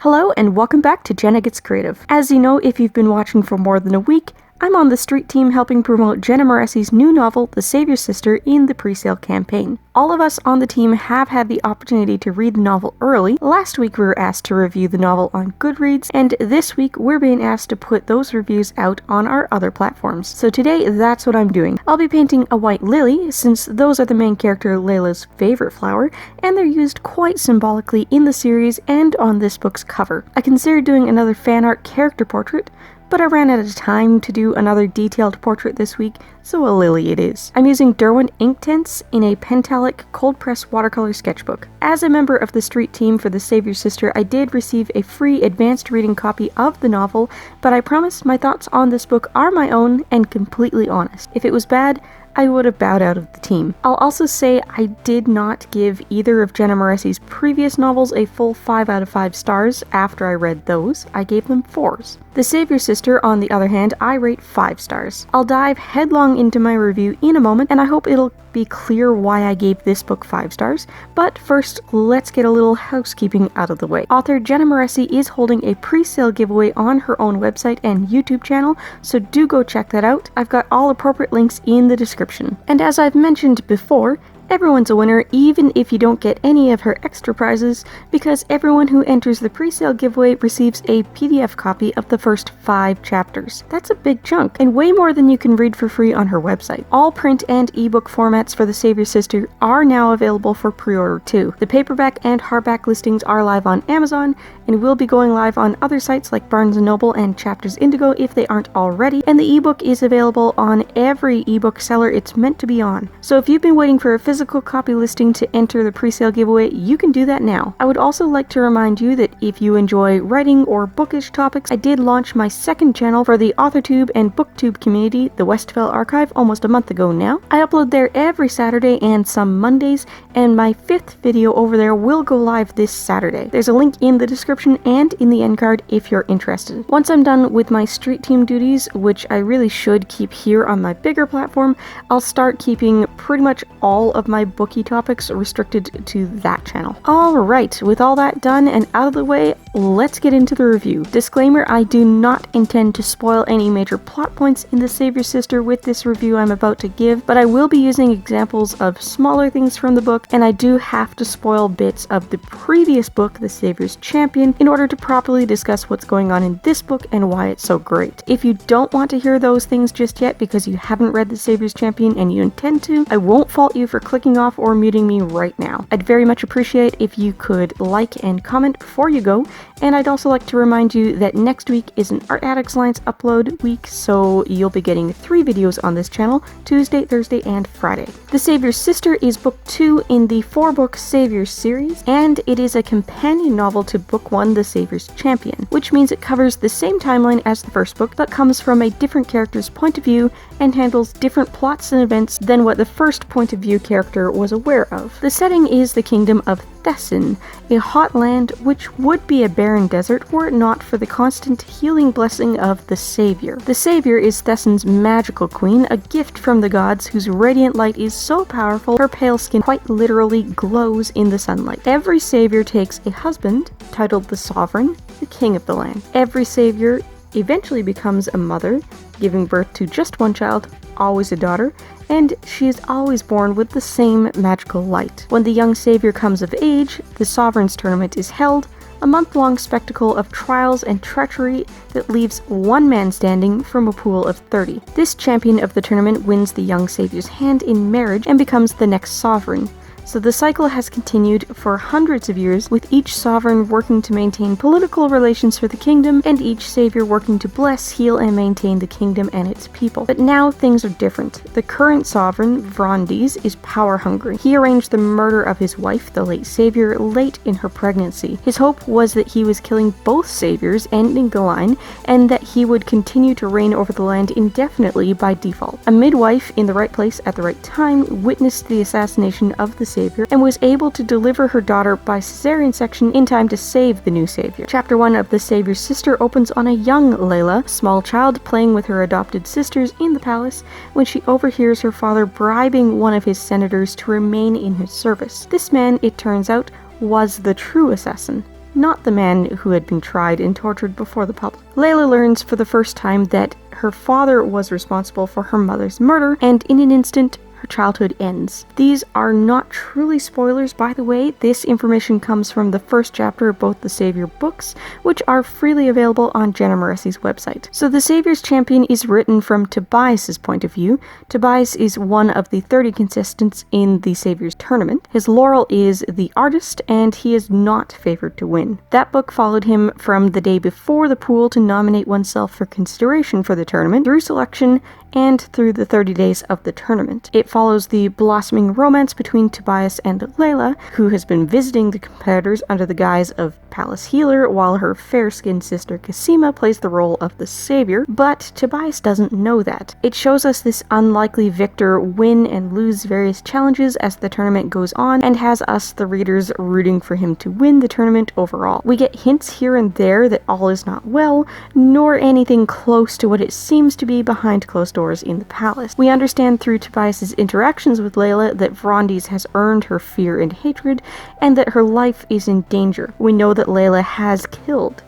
Hello and welcome back to Jenna Gets Creative. As you know, if you've been watching for more than a week, I'm on the street team helping promote Jenna Moressi's new novel, The Savior's Sister, in the pre-sale campaign. All of us on the team have had the opportunity to read the novel early. Last week we were asked to review the novel on Goodreads, and this week we're being asked to put those reviews out on our other platforms. So today, that's what I'm doing. I'll be painting a white lily, since those are the main character Layla's favorite flower, and they're used quite symbolically in the series and on this book's cover. I considered doing another fan art character portrait, but I ran out of time to do another detailed portrait this week, so a lily it is. I'm using Derwent Inktense in a Pentalic cold press watercolor sketchbook. As a member of the street team for The Savior's Sister, I did receive a free advanced reading copy of the novel, but I promise my thoughts on this book are my own and completely honest. If it was bad, I would have bowed out of the team. I'll also say I did not give either of Jenna Moressi's previous novels a full 5 out of 5 stars after I read those. I gave them 4s. The Savior's Sister, on the other hand, I rate 5 stars. I'll dive headlong into my review in a moment, and I hope it'll be clear why I gave this book 5 stars, but first, let's get a little housekeeping out of the way. Author Jenna Moresi is holding a pre-sale giveaway on her own website and YouTube channel, so do go check that out. I've got all appropriate links in the description. And as I've mentioned before, everyone's a winner even if you don't get any of her extra prizes, because everyone who enters the pre-sale giveaway receives a PDF copy of the first 5 chapters. That's a big chunk, and way more than you can read for free on her website. All print and ebook formats for The Savior's Sister are now available for pre-order too. The paperback and hardback listings are live on Amazon, and will be going live on other sites like Barnes & Noble and Chapters Indigo if they aren't already, and the ebook is available on every ebook seller it's meant to be on. So if you've been waiting for a physical copy listing to enter the pre-sale giveaway, you can do that now. I would also like to remind you that if you enjoy writing or bookish topics, I did launch my second channel for the AuthorTube and BookTube community, the Westvale Archive, almost a month ago now. I upload there every Saturday and some Mondays, and my 5th video over there will go live this Saturday. There's a link in the description and in the end card if you're interested. Once I'm done with my street team duties, which I really should keep here on my bigger platform, I'll start keeping pretty much all of my booky topics restricted to that channel. Alright, with all that done and out of the way, let's get into the review. Disclaimer, I do not intend to spoil any major plot points in The Savior's Sister with this review I'm about to give, but I will be using examples of smaller things from the book, and I do have to spoil bits of the previous book, The Savior's Champion, in order to properly discuss what's going on in this book and why it's so great. If you don't want to hear those things just yet because you haven't read The Savior's Champion and you intend to, I won't fault you for clicking off or muting me right now. I'd very much appreciate if you could like and comment before you go, and I'd also like to remind you that next week is an Art Addicts Alliance upload week, so you'll be getting 3 videos on this channel, Tuesday, Thursday, and Friday. The Savior's Sister is book 2 in the 4-book Savior's series, and it is a companion novel to book 1, The Savior's Champion, which means it covers the same timeline as the first book, but comes from a different character's point of view and handles different plots and events than what the first point of view character was aware of. The setting is the kingdom of Thesson, a hot land which would be a barren desert were it not for the constant healing blessing of the Savior. The Savior is Thesson's magical queen, a gift from the gods whose radiant light is so powerful her pale skin quite literally glows in the sunlight. Every Savior takes a husband, titled the Sovereign, the king of the land. Every Savior eventually becomes a mother, giving birth to just one child, always a daughter, and she is always born with the same magical light. When the young Savior comes of age, the Sovereign's Tournament is held, a month-long spectacle of trials and treachery that leaves one man standing from a pool of 30. This champion of the tournament wins the young Savior's hand in marriage and becomes the next sovereign. So the cycle has continued for hundreds of years, with each sovereign working to maintain political relations for the kingdom, and each savior working to bless, heal, and maintain the kingdom and its people. But now things are different. The current sovereign, Vrondes, is power-hungry. He arranged the murder of his wife, the late savior, late in her pregnancy. His hope was that he was killing both saviors, ending the line, and that he would continue to reign over the land indefinitely by default. A midwife in the right place at the right time witnessed the assassination of the savior and was able to deliver her daughter by cesarean section in time to save the new savior. Chapter 1 of The Savior's Sister opens on a young Layla, small child, playing with her adopted sisters in the palace when she overhears her father bribing one of his senators to remain in his service. This man, it turns out, was the true assassin. not the man who had been tried and tortured before the public. Layla learns for the first time that her father was responsible for her mother's murder, and in an instant, her childhood ends. These are not truly spoilers, by the way. This information comes from the first chapter of both the Savior books, which are freely available on Jenna Moressi's website. So the Savior's Champion is written from Tobias's point of view. Tobias is one of the 30 contestants in the Savior's tournament. His Laurel is the artist, and he is not favored to win. That book followed him from the day before the pool to nominate oneself for consideration for the tournament, through selection, and through the 30 days of the tournament. It follows the blossoming romance between Tobias and Layla, who has been visiting the competitors under the guise of palace healer, while her fair-skinned sister Cosima plays the role of the savior, but Tobias doesn't know that. It shows us this unlikely victor win and lose various challenges as the tournament goes on, and has us, the readers, rooting for him to win the tournament overall. We get hints here and there that all is not well, nor anything close to what it seems to be behind closed doors in the palace. We understand through Tobias's interactions with Layla that Vrondies has earned her fear and hatred, and that her life is in danger. We know that Layla has killed.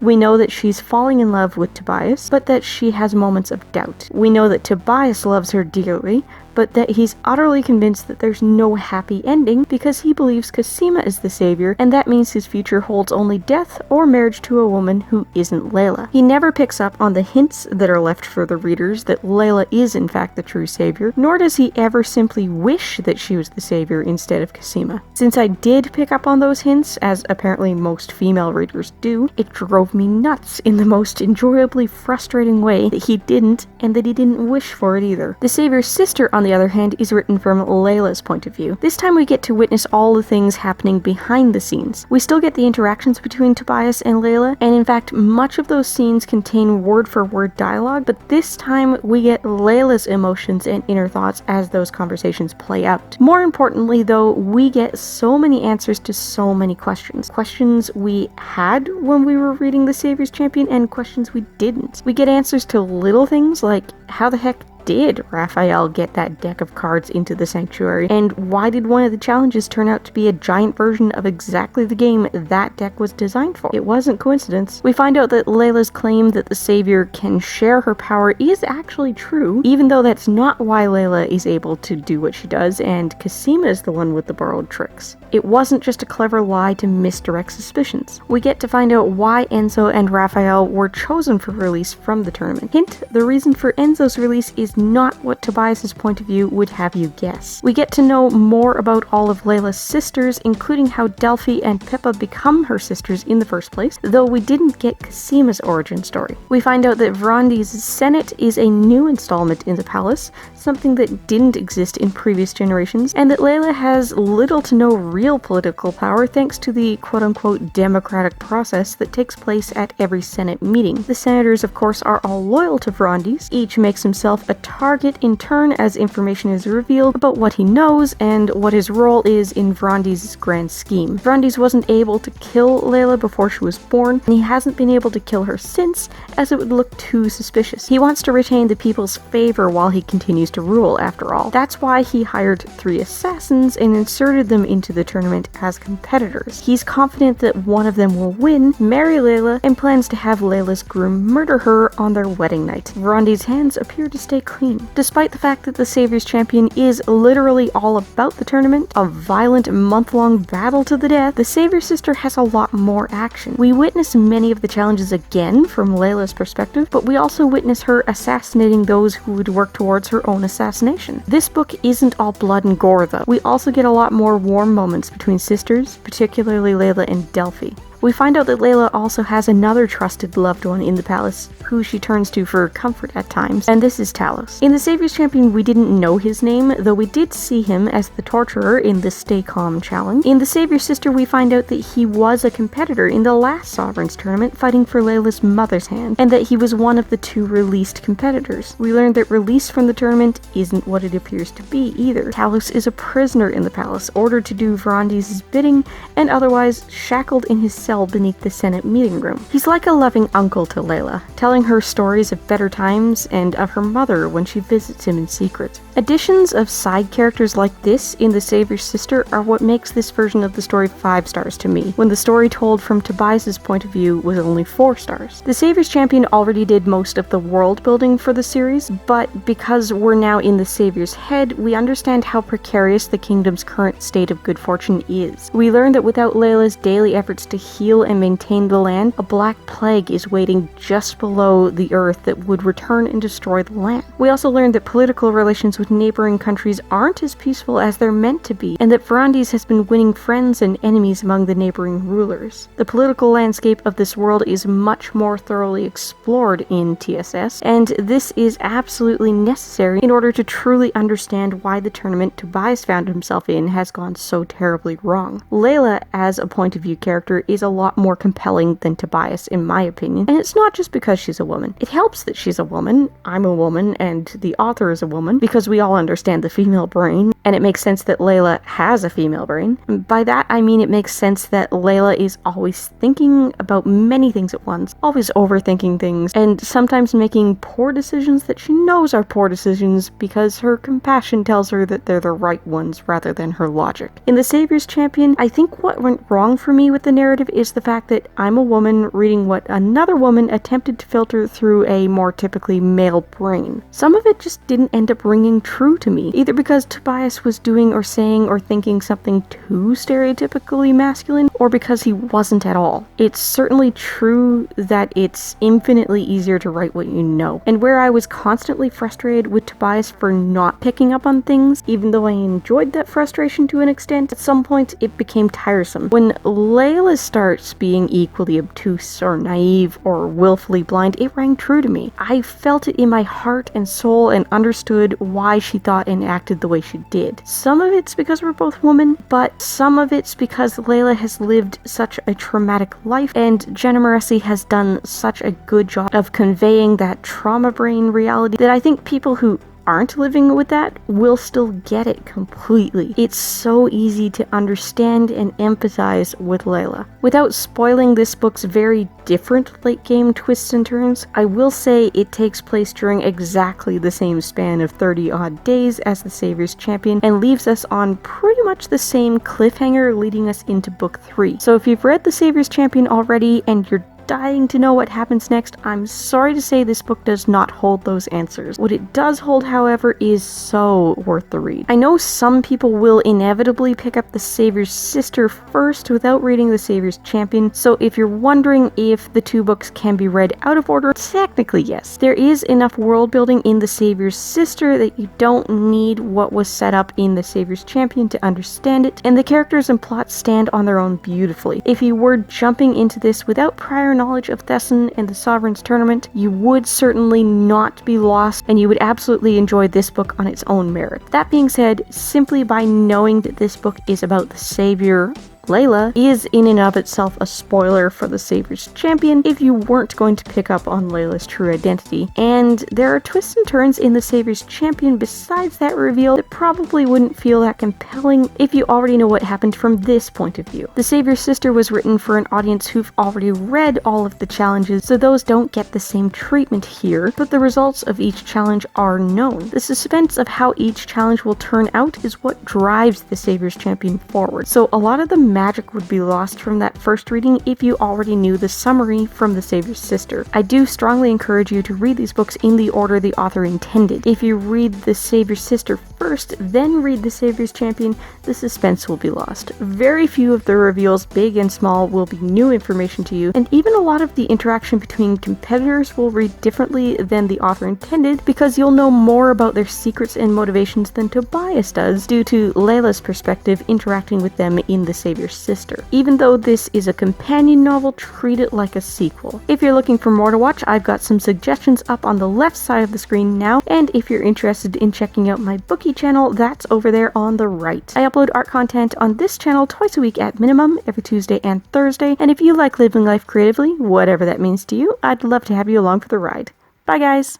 We know that she's falling in love with Tobias, but that she has moments of doubt. We know that Tobias loves her dearly, but that he's utterly convinced that there's no happy ending because he believes Cosima is the savior, and that means his future holds only death or marriage to a woman who isn't Layla. He never picks up on the hints that are left for the readers that Layla is in fact the true savior, nor does he ever simply wish that she was the savior instead of Cosima. Since I did pick up on those hints, as apparently most female readers do, it drove me nuts in the most enjoyably frustrating way that he didn't, and that he didn't wish for it either. The savior's sister, on the other hand, is written from Layla's point of view. This time we get to witness all the things happening behind the scenes. We still get the interactions between Tobias and Layla, and in fact much of those scenes contain word-for-word dialogue, but this time we get Layla's emotions and inner thoughts as those conversations play out. More importantly though, we get so many answers to so many questions. Questions we had when we were reading The Savior's Champion, and questions we didn't. We get answers to little things like, how the heck did Raphael get that deck of cards into the sanctuary? And why did one of the challenges turn out to be a giant version of exactly the game that deck was designed for? It wasn't coincidence. We find out that Layla's claim that the savior can share her power is actually true, even though that's not why Layla is able to do what she does, and Cosima is the one with the borrowed tricks. It wasn't just a clever lie to misdirect suspicions. We get to find out why Enzo and Raphael were chosen for release from the tournament. Hint, the reason for Enzo's release is not what Tobias's point of view would have you guess. We get to know more about all of Layla's sisters, including how Delphi and Pippa become her sisters in the first place, though we didn't get Cosima's origin story. We find out that Vrondies' Senate is a new installment in the palace, something that didn't exist in previous generations, and that Layla has little to no real political power thanks to the quote-unquote democratic process that takes place at every Senate meeting. The senators, of course, are all loyal to Vrondies. Each makes himself a target in turn as information is revealed about what he knows and what his role is in Vrondies' grand scheme. Vrondies wasn't able to kill Layla before she was born, and he hasn't been able to kill her since, as it would look too suspicious. He wants to retain the people's favor while he continues to rule, after all. That's why he hired 3 assassins and inserted them into the tournament as competitors. He's confident that one of them will win, marry Layla, and plans to have Layla's groom murder her on their wedding night. Vrondies' hands appear to stay clean. Despite the fact that the Savior's Champion is literally all about the tournament, a violent month-long battle to the death, the Savior's sister has a lot more action. We witness many of the challenges again from Layla's perspective, but we also witness her assassinating those who would work towards her own assassination. This book isn't all blood and gore though. We also get a lot more warm moments between sisters, particularly Layla and Delphi. We find out that Layla also has another trusted loved one in the palace, who she turns to for comfort at times, and this is Talos. In The Savior's Champion, we didn't know his name, though we did see him as the torturer in the Stay Calm challenge. In The Savior's Sister, we find out that he was a competitor in the last Sovereign's tournament, fighting for Layla's mother's hand, and that he was one of the 2 released competitors. We learned that release from the tournament isn't what it appears to be either. Talos is a prisoner in the palace, ordered to do Vrondies' bidding, and otherwise shackled in his cell beneath the Senate meeting room. He's like a loving uncle to Layla, telling her stories of better times and of her mother when she visits him in secret. Additions of side characters like this in The Savior's Sister are what makes this version of the story 5 stars to me, when the story told from Tobias's point of view was only 4 stars. The Savior's Champion already did most of the world building for the series, but because we're now in the Savior's head, we understand how precarious the kingdom's current state of good fortune is. We learn that without Layla's daily efforts to heal and maintain the land, a black plague is waiting just below the earth that would return and destroy the land. We also learn that political relations with neighboring countries aren't as peaceful as they're meant to be, and that Ferrandes has been winning friends and enemies among the neighboring rulers. The political landscape of this world is much more thoroughly explored in TSS, and this is absolutely necessary in order to truly understand why the tournament Tobias found himself in has gone so terribly wrong. Layla, as a point of view character, is a lot more compelling than Tobias, in my opinion, and it's not just because she's a woman. It helps that she's a woman, I'm a woman, and the author is a woman, because we all understand the female brain, and it makes sense that Layla has a female brain. By that, I mean it makes sense that Layla is always thinking about many things at once, always overthinking things, and sometimes making poor decisions that she knows are poor decisions because her compassion tells her that they're the right ones rather than her logic. In The Savior's Champion, I think what went wrong for me with the narrative is the fact that I'm a woman reading what another woman attempted to filter through a more typically male brain. Some of it just didn't end up ringing true to me, either because Tobias was doing or saying or thinking something too stereotypically masculine, or because he wasn't at all. It's certainly true that it's infinitely easier to write what you know, and where I was constantly frustrated with Tobias for not picking up on things, even though I enjoyed that frustration to an extent, at some point it became tiresome. When Layla starts being equally obtuse or naive or willfully blind, it rang true to me. I felt it in my heart and soul and understood why she thought and acted the way she did. Some of it's because we're both women, but some of it's because Layla has lived such a traumatic life, and Jenna Moreci has done such a good job of conveying that trauma brain reality that I think people who aren't living with that will still get it completely. It's so easy to understand and empathize with Layla. Without spoiling this book's very different late game twists and turns, I will say it takes place during exactly the same span of 30 odd days as The Savior's Champion, and leaves us on pretty much the same cliffhanger leading us into book 3. So if you've read The Savior's Champion already and you're dying to know what happens next, I'm sorry to say this book does not hold those answers. What it does hold, however, is so worth the read. I know some people will inevitably pick up The Savior's Sister first without reading The Savior's Champion, so if you're wondering if the two books can be read out of order, technically yes. There is enough world building in The Savior's Sister that you don't need what was set up in The Savior's Champion to understand it, and the characters and plot stand on their own beautifully. If you were jumping into this without prior knowledge of Thesson and the Sovereign's Tournament, you would certainly not be lost, and you would absolutely enjoy this book on its own merit. That being said, simply by knowing that this book is about the Savior, Layla, is in and of itself a spoiler for The Savior's Champion if you weren't going to pick up on Layla's true identity. And there are twists and turns in The Savior's Champion besides that reveal that probably wouldn't feel that compelling if you already know what happened from this point of view. The Savior's Sister was written for an audience who've already read all of the challenges, so those don't get the same treatment here, but the results of each challenge are known. The suspense of how each challenge will turn out is what drives The Savior's Champion forward, so a lot of the magic would be lost from that first reading if you already knew the summary from The Savior's Sister. I do strongly encourage you to read these books in the order the author intended. If you read The Savior's Sister first, then read The Savior's Champion, the suspense will be lost. Very few of the reveals, big and small, will be new information to you, and even a lot of the interaction between competitors will read differently than the author intended, because you'll know more about their secrets and motivations than Tobias does, due to Layla's perspective interacting with them in The Savior's Sister. Even though this is a companion novel, treat it like a sequel. If you're looking for more to watch, I've got some suggestions up on the left side of the screen now, and if you're interested in checking out my bookie channel, that's over there on the right. I upload art content on this channel twice a week at minimum, every Tuesday and Thursday, and if you like living life creatively, whatever that means to you, I'd love to have you along for the ride. Bye guys!